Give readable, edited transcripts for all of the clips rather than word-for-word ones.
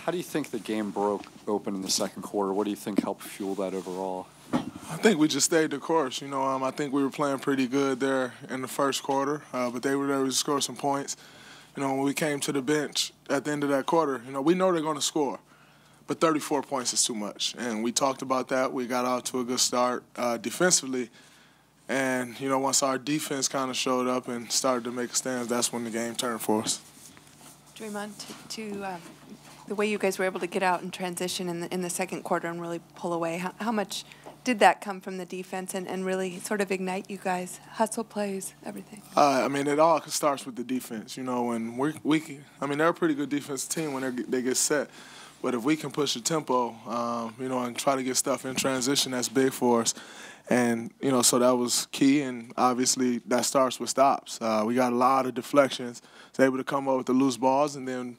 How do you think the game broke open in the second quarter? What do you think helped fuel that overall? I think we just stayed the course. I think we were playing pretty good there in the first quarter, but they were able to score some points. When we came to the bench at the end of that quarter, we know they're going to score, but 34 points is too much. And we talked about that. We got out to a good start defensively. And, once our defense kind of showed up and started to make a stand, that's when the game turned for us. Draymond, the way you guys were able to get out and transition in the second quarter and really pull away, how much did that come from the defense and really sort of ignite you guys? Hustle plays, everything. It all starts with the defense. When they're a pretty good defensive team when they get set. But if we can push the tempo, and try to get stuff in transition, that's big for us. And, so that was key, and obviously that starts with stops. We got a lot of deflections. Was able to come up with the loose balls, and then,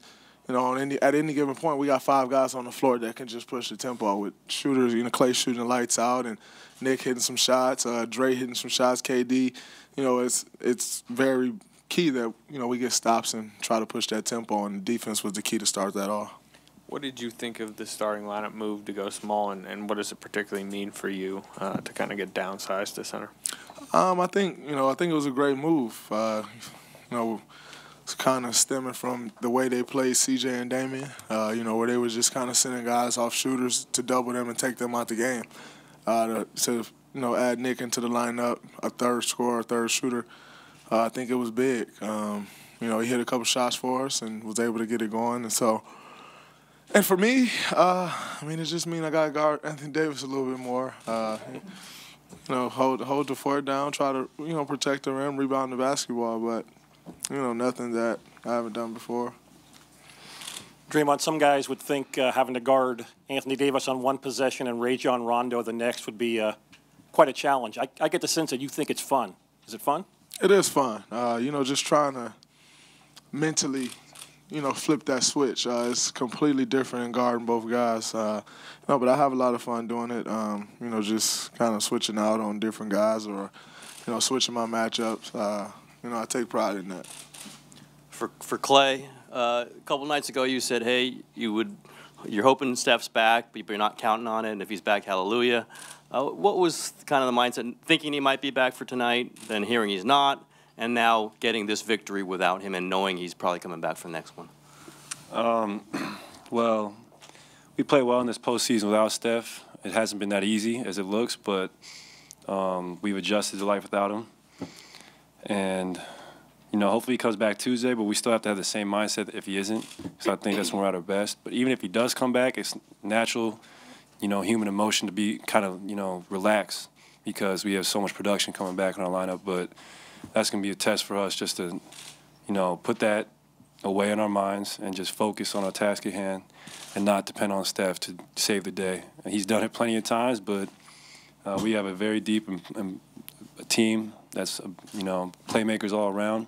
at any given point, we got 5 guys on the floor that can just push the tempo with shooters, Klay shooting lights out and Nick hitting some shots, Dre hitting some shots, KD. It's very key that, we get stops and try to push that tempo, and defense was the key to start that off. What did you think of the starting lineup move to go small, and what does it particularly mean for you to kind of get downsized to center? I think it was a great move. It's kind of stemming from the way they played CJ and Damian, where they was just kind of sending guys off shooters to double them and take them out the game. To add Nick into the lineup, a third scorer, a third shooter, I think it was big. He hit a couple shots for us and was able to get it going. And for me, it just means I got to guard Anthony Davis a little bit more. Hold the fort down, try to, protect the rim, rebound the basketball, but, nothing that I haven't done before. Draymond, some guys would think having to guard Anthony Davis on one possession and Rajon Rondo the next would be quite a challenge. I get the sense that you think it's fun. Is it fun? It is fun. Just trying to mentally, flip that switch. It's completely different in guarding both guys. But I have a lot of fun doing it, just kind of switching out on different guys or, switching my matchups. I take pride in that. For Klay, a couple nights ago you said, hey, you're hoping Steph's back, but you're not counting on it, and if he's back, hallelujah. What was kind of the mindset, thinking he might be back for tonight, then hearing he's not, and now getting this victory without him and knowing he's probably coming back for the next one? Well, we played well in this postseason without Steph. It hasn't been that easy as it looks, but we've adjusted to life without him. And, hopefully he comes back Tuesday, but we still have to have the same mindset if he isn't. So I think that's when we're at our best. But even if he does come back, it's natural, human emotion to be kind of, relaxed because we have so much production coming back in our lineup. But that's going to be a test for us just to, put that away in our minds and just focus on our task at hand and not depend on Steph to save the day. And he's done it plenty of times, but we have a very deep team that's, playmakers all around.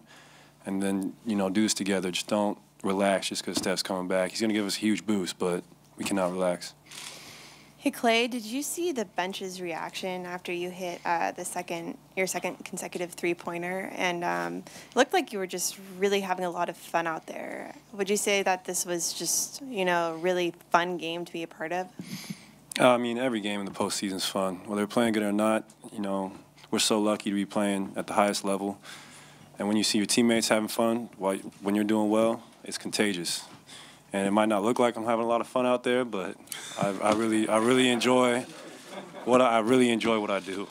And then, do this together. Just don't relax just because Steph's coming back. He's going to give us a huge boost, but we cannot relax. Hey, Klay, did you see the bench's reaction after you hit your second consecutive three-pointer? And it looked like you were just really having a lot of fun out there. Would you say that this was just, a really fun game to be a part of? Every game in the postseason is fun. Whether we're playing good or not, we're so lucky to be playing at the highest level. And when you see your teammates having fun, when you're doing well, it's contagious. And it might not look like I'm having a lot of fun out there, but I really enjoy what I do.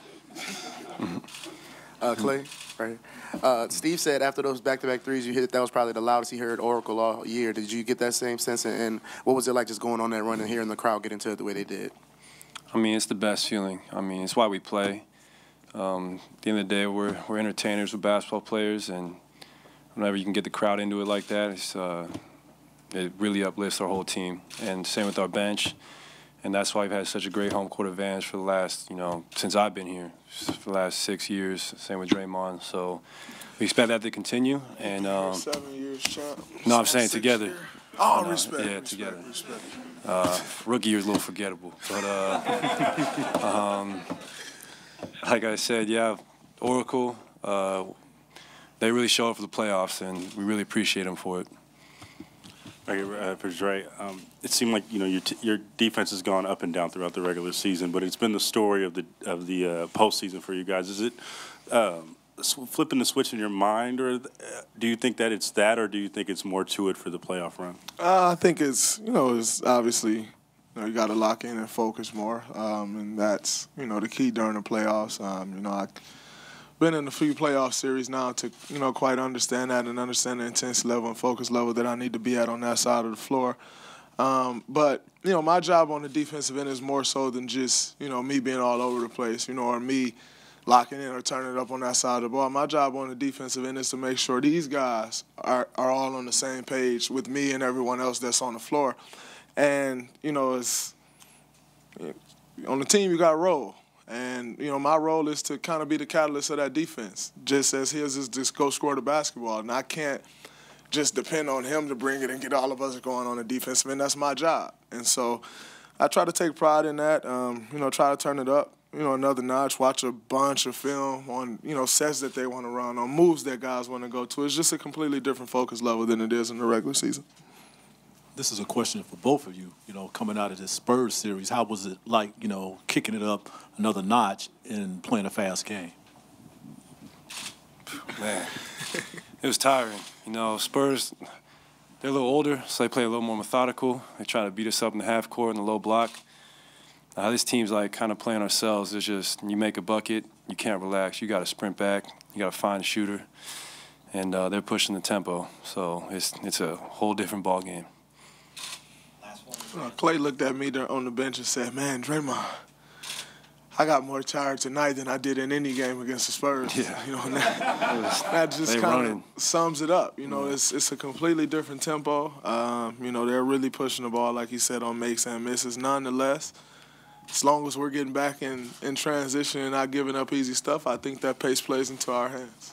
Klay, right here. Steve said after those back-to-back threes you hit, that was probably the loudest he heard Oracle all year. Did you get that same sense? And what was it like just going on that run and hearing the crowd get into it the way they did? It's the best feeling. It's why we play. At the end of the day, we're entertainers, we're basketball players, and whenever you can get the crowd into it like that, it really uplifts our whole team. And same with our bench, and that's why we've had such a great home court advantage for the last, since I've been here, for the last 6 years. Same with Draymond. So we expect that to continue. And 7 years, champ. No, I'm saying together. Year. Oh, respect. Yeah, together. Rookie year is a little forgettable, but like I said, yeah, Oracle, they really show up for the playoffs, and we really appreciate them for it. Okay, for Dre, it seemed like your defense has gone up and down throughout the regular season, but it's been the story of the postseason for you guys. Is it flipping the switch in your mind, or do you think that it's that, or do you think it's more to it for the playoff run? I think it's obviously you got to lock in and focus more, and that's the key during the playoffs. I've been in a few playoff series now to quite understand that and understand the intense level and focus level that I need to be at on that side of the floor. But my job on the defensive end is more so than just me being all over the place, or me locking in or turning it up on that side of the ball. My job on the defensive end is to make sure these guys are all on the same page with me and everyone else that's on the floor. And, it's on the team you got to roll. And, my role is to kind of be the catalyst of that defense, just as his is just go score the basketball. And I can't just depend on him to bring it and get all of us going on the defensive end. That's my job. And so I try to take pride in that, try to turn it up, another notch, watch a bunch of film on, sets that they want to run, on moves that guys want to go to. It's just a completely different focus level than it is in the regular season. This is a question for both of you, coming out of this Spurs series. How was it like, kicking it up another notch and playing a fast game? Man, it was tiring. Spurs, they're a little older, so they play a little more methodical. They try to beat us up in the half court in the low block. This team's like kind of playing ourselves. It's just you make a bucket, you can't relax. You got to sprint back. You got to find a shooter. And they're pushing the tempo. So it's a whole different ball game. Klay looked at me there on the bench and said, "Man, Draymond, I got more tired tonight than I did in any game against the Spurs." Yeah. And that just kind of sums it up. It's a completely different tempo. They're really pushing the ball, like he said, on makes and misses. Nonetheless, as long as we're getting back in transition and not giving up easy stuff, I think that pace plays into our hands.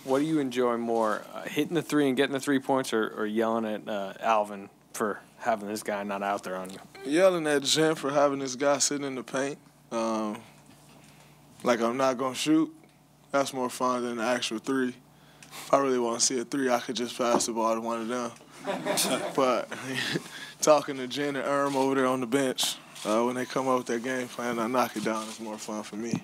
What do you enjoy more, hitting the three and getting the 3 points, or yelling at Alvin for having this guy not out there on you? Yelling at Jen for having this guy sitting in the paint, like I'm not going to shoot, that's more fun than the actual three. If I really want to see a three, I could just pass the ball to one of them. But talking to Jen and Erm over there on the bench, when they come up with their game plan, I knock it down, it's more fun for me.